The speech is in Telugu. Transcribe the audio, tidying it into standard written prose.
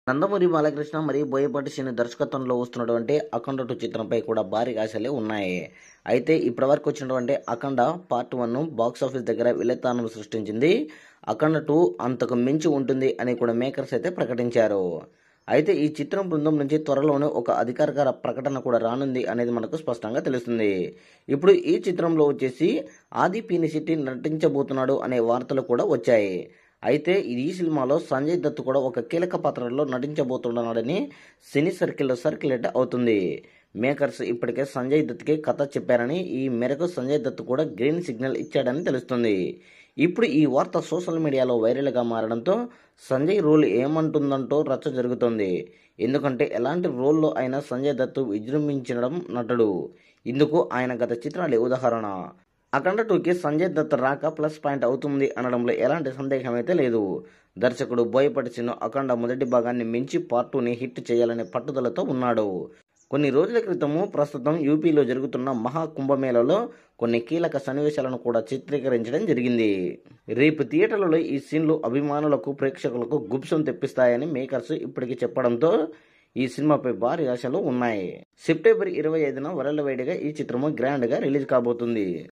నందమూరి బాలకృష్ణ మరియు బోయపాటి శ్రీను దర్శకత్వంలో వస్తున్నటువంటి అఖండ 2 చిత్రంపై కూడా భారీ ఆశలే ఉన్నాయి. అయితే ఇప్పటివరకు వచ్చినటువంటి అఖండ పార్ట్ 1 బాక్సాఫీస్ దగ్గర విలయతాండం సృష్టించింది. అఖండ 2 అంతకు మించి ఉంటుంది అని కూడా మేకర్స్ అయితే ప్రకటించారు. అయితే ఈ చిత్రం బృందం నుంచి త్వరలోనే ఒక అధికారిక ప్రకటన కూడా రానుంది అనేది మనకు స్పష్టంగా తెలుస్తుంది. ఇప్పుడు ఈ చిత్రంలో వచ్చేసి ఆది పినిశెట్టి నటించబోతున్నాడు అనే వార్తలు కూడా వచ్చాయి. అయితే ఈ సినిమాలో సంజయ్ దత్ కూడా ఒక కీలక పాత్రలో నటించబోతున్నాడని సినీ సర్కిల్లో సర్క్యులేట్ అవుతుంది. మేకర్స్ ఇప్పటికే సంజయ్ దత్కి కథ చెప్పారని, ఈ మేరకు సంజయ్ దత్ కూడా గ్రీన్ సిగ్నల్ ఇచ్చాడని తెలుస్తుంది. ఇప్పుడు ఈ వార్త సోషల్ మీడియాలో వైరల్గా మారడంతో సంజయ్ రోల్ ఏమంటుందంటూ రచ్చ జరుగుతోంది. ఎందుకంటే ఎలాంటి రోల్లో అయినా సంజయ్ దత్ విజృంభించడం నటుడు. ఇందుకు ఆయన గత చిత్రాలే ఉదాహరణ. అఖండ 2కి సంజయ్ దత్ రాక ప్లస్ పాయింట్ అవుతుంది అనడంలో ఎలాంటి సందేహం అయితే లేదు. దర్శకుడు బోయపాటి శ్రీను అఖండ మొదటి భాగాన్ని మించి పార్ట్ 2ని హిట్ చేయాలనే పట్టుదలతో ఉన్నాడు. కొన్ని రోజుల క్రితము ప్రస్తుతం యూపీలో జరుగుతున్న మహా కుంభమేళలో కొన్ని కీలక సన్నివేశాలను కూడా చిత్రీకరించడం జరిగింది. రేపు థియేటర్లలో ఈ సీన్లు అభిమానులకు, ప్రేక్షకులకు గుప్సం తెప్పిస్తాయని మేకర్స్ ఇప్పటికీ చెప్పడంతో ఈ సినిమాపై భారీ ఆశలు ఉన్నాయి. సెప్టెంబర్ 25న వరల్డ్ వైడ్గా ఈ చిత్రము గ్రాండ్గా రిలీజ్ కాబోతుంది.